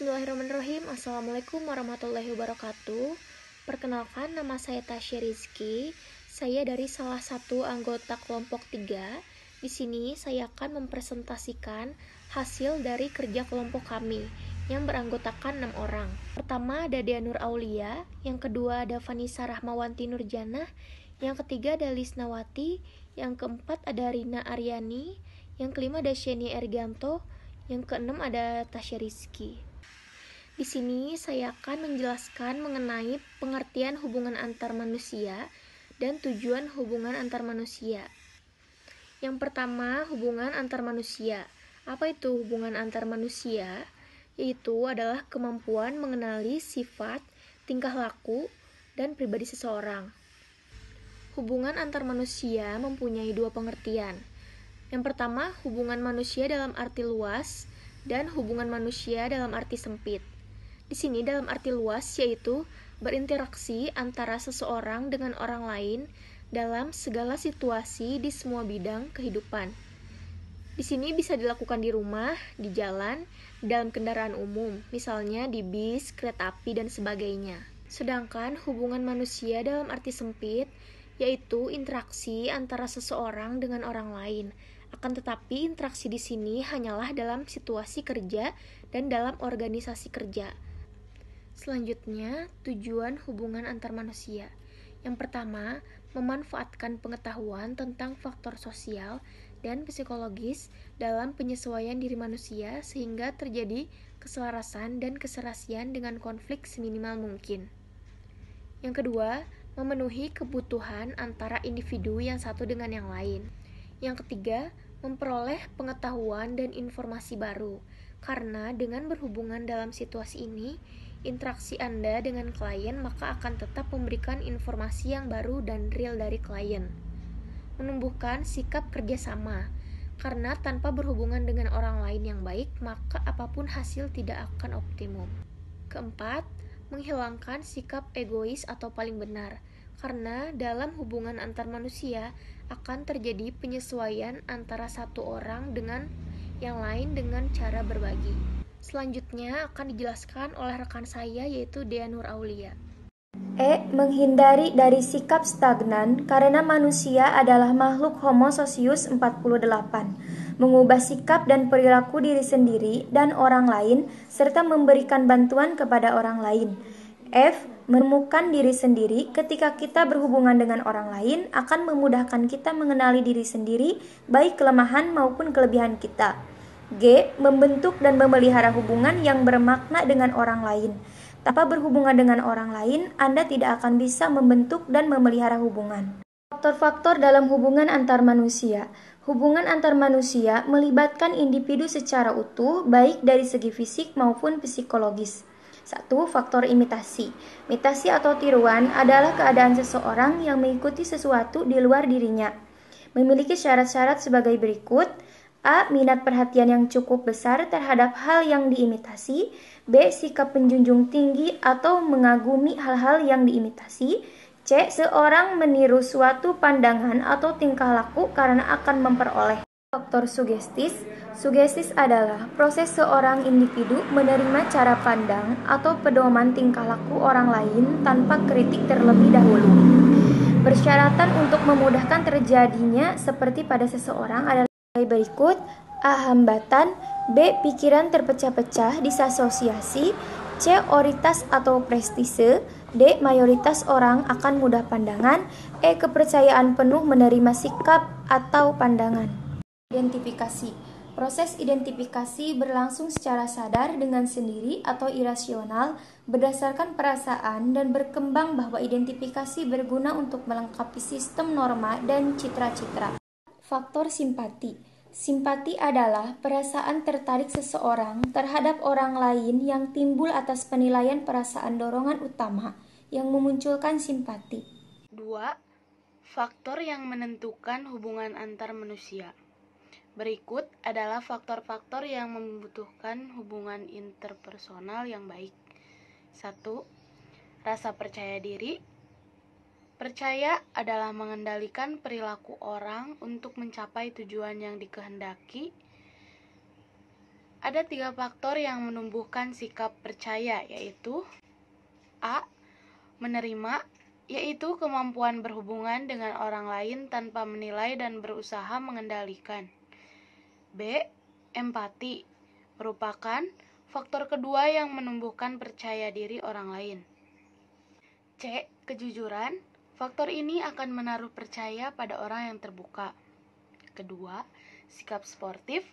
Bismillahirrahmanirrahim. Assalamualaikum warahmatullahi wabarakatuh. Perkenalkan, nama saya Tasya Rizky. Saya dari salah satu anggota kelompok 3. Di sini saya akan mempresentasikan hasil dari kerja kelompok kami yang beranggotakan 6 orang. Pertama ada Dea Nur Aulia, yang kedua ada Vanessa Rahmawanti Nurjanah, yang ketiga ada Lisnawati, yang keempat ada Rina Aryani, yang kelima ada Sheni Ergianto, yang keenam ada Tasya Rizky. Di sini saya akan menjelaskan mengenai pengertian hubungan antar manusia dan tujuan hubungan antar manusia. Yang pertama, hubungan antar manusia. Apa itu hubungan antar manusia? Yaitu adalah kemampuan mengenali sifat, tingkah laku, dan pribadi seseorang. Hubungan antar manusia mempunyai dua pengertian. Yang pertama, hubungan manusia dalam arti luas dan hubungan manusia dalam arti sempit. Di sini dalam arti luas yaitu berinteraksi antara seseorang dengan orang lain dalam segala situasi di semua bidang kehidupan. Di sini bisa dilakukan di rumah, di jalan, dalam kendaraan umum, misalnya di bis, kereta api, dan sebagainya. Sedangkan hubungan manusia dalam arti sempit yaitu interaksi antara seseorang dengan orang lain. Akan tetapi interaksi di sini hanyalah dalam situasi kerja dan dalam organisasi kerja. Selanjutnya, tujuan hubungan antar manusia. Yang pertama, memanfaatkan pengetahuan tentang faktor sosial dan psikologis dalam penyesuaian diri manusia sehingga terjadi keselarasan dan keserasian dengan konflik seminimal mungkin. Yang kedua, memenuhi kebutuhan antara individu yang satu dengan yang lain. Yang ketiga, memperoleh pengetahuan dan informasi baru. Karena dengan berhubungan dalam situasi ini, interaksi Anda dengan klien maka akan tetap memberikan informasi yang baru dan real dari klien. Menumbuhkan sikap kerjasama. Karena tanpa berhubungan dengan orang lain yang baik, maka apapun hasil tidak akan optimum. Keempat, menghilangkan sikap egois atau paling benar. Karena dalam hubungan antar manusia akan terjadi penyesuaian antara satu orang dengan yang lain dengan cara berbagi. Selanjutnya akan dijelaskan oleh rekan saya yaitu Dea Nur Aulia. Menghindari dari sikap stagnan karena manusia adalah makhluk Homo socius 48. Mengubah sikap dan perilaku diri sendiri dan orang lain serta memberikan bantuan kepada orang lain. Menemukan diri sendiri ketika kita berhubungan dengan orang lain akan memudahkan kita mengenali diri sendiri, baik kelemahan maupun kelebihan kita. Membentuk dan memelihara hubungan yang bermakna dengan orang lain. Tanpa berhubungan dengan orang lain, Anda tidak akan bisa membentuk dan memelihara hubungan. Faktor-faktor dalam hubungan antar manusia. Hubungan antar manusia melibatkan individu secara utuh, baik dari segi fisik maupun psikologis. 1. Faktor imitasi. Imitasi atau tiruan adalah keadaan seseorang yang mengikuti sesuatu di luar dirinya. Memiliki syarat-syarat sebagai berikut. A. Minat perhatian yang cukup besar terhadap hal yang diimitasi. B. Sikap menjunjung tinggi atau mengagumi hal-hal yang diimitasi. C. Seorang meniru suatu pandangan atau tingkah laku karena akan memperoleh. Faktor sugestis. Sugestis adalah proses seorang individu menerima cara pandang atau pedoman tingkah laku orang lain tanpa kritik terlebih dahulu. Persyaratan untuk memudahkan terjadinya seperti pada seseorang adalah berikut. A. Hambatan. B. Pikiran terpecah-pecah disasosiasi. C. Oritas atau prestise. D. Mayoritas orang akan mudah pandangan. E. Kepercayaan penuh menerima sikap atau pandangan. Identifikasi. Proses identifikasi berlangsung secara sadar dengan sendiri atau irasional berdasarkan perasaan dan berkembang bahwa identifikasi berguna untuk melengkapi sistem norma dan citra-citra. Faktor simpati. Simpati adalah perasaan tertarik seseorang terhadap orang lain yang timbul atas penilaian perasaan dorongan utama yang memunculkan simpati. 2. Faktor yang menentukan hubungan antar manusia. Berikut adalah faktor-faktor yang membutuhkan hubungan interpersonal yang baik. 1. Rasa percaya diri. Percaya adalah mengendalikan perilaku orang untuk mencapai tujuan yang dikehendaki. Ada 3 faktor yang menumbuhkan sikap percaya, yaitu A. Menerima, yaitu kemampuan berhubungan dengan orang lain tanpa menilai dan berusaha mengendalikan. B. Empati, merupakan faktor kedua yang menumbuhkan percaya diri orang lain. C. Kejujuran, faktor ini akan menaruh percaya pada orang yang terbuka. Kedua, sikap sportif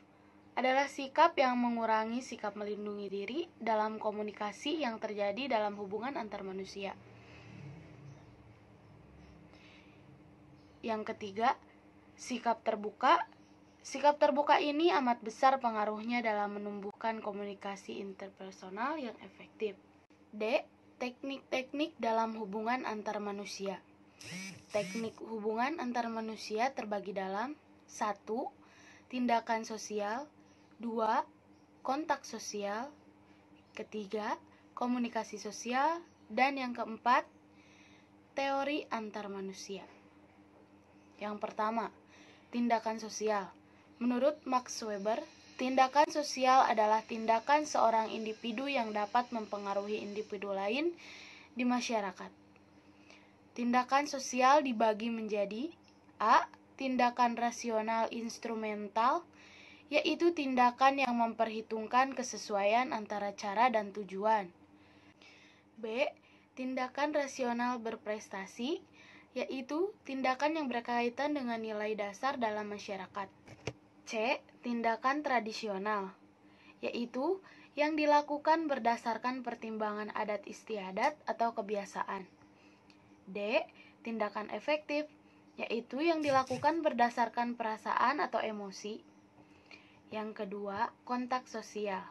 adalah sikap yang mengurangi sikap melindungi diri dalam komunikasi yang terjadi dalam hubungan antar manusia. Yang ketiga, sikap terbuka. Sikap terbuka ini amat besar pengaruhnya dalam menumbuhkan komunikasi interpersonal yang efektif. D. Teknik-teknik dalam hubungan antar manusia. Teknik hubungan antar manusia terbagi dalam 1. Tindakan sosial, 2. Kontak sosial, ketiga, komunikasi sosial, dan yang keempat, teori antar manusia. Yang pertama, tindakan sosial. Menurut Max Weber, tindakan sosial adalah tindakan seorang individu yang dapat mempengaruhi individu lain di masyarakat. Tindakan sosial dibagi menjadi A. Tindakan rasional instrumental, yaitu tindakan yang memperhitungkan kesesuaian antara cara dan tujuan. B. Tindakan rasional berprestasi, yaitu tindakan yang berkaitan dengan nilai dasar dalam masyarakat. C. Tindakan tradisional, yaitu yang dilakukan berdasarkan pertimbangan adat istiadat atau kebiasaan. D. Tindakan efektif, yaitu yang dilakukan berdasarkan perasaan atau emosi. Yang kedua, kontak sosial.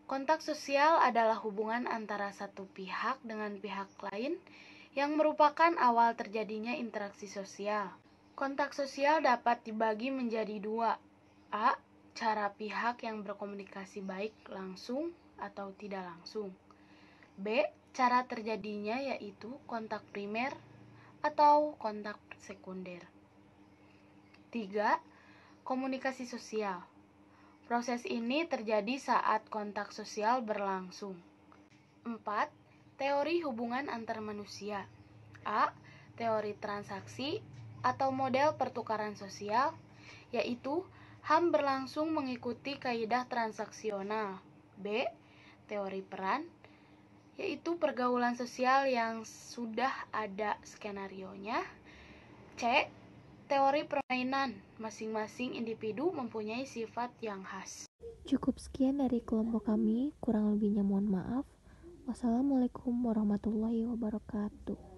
Kontak sosial adalah hubungan antara satu pihak dengan pihak lain yang merupakan awal terjadinya interaksi sosial. Kontak sosial dapat dibagi menjadi 2. A. Cara pihak yang berkomunikasi baik langsung atau tidak langsung. B. Cara terjadinya yaitu kontak primer atau kontak sekunder. 3. Komunikasi sosial. Proses ini terjadi saat kontak sosial berlangsung. 4. Teori hubungan antar manusia. A. Teori transaksi atau model pertukaran sosial, yaitu HAM berlangsung mengikuti kaidah transaksional. B. Teori peran, yaitu pergaulan sosial yang sudah ada skenarionya. C. Teori permainan, masing-masing individu mempunyai sifat yang khas. Cukup sekian dari kelompok kami, kurang lebihnya mohon maaf. Wassalamualaikum warahmatullahi wabarakatuh.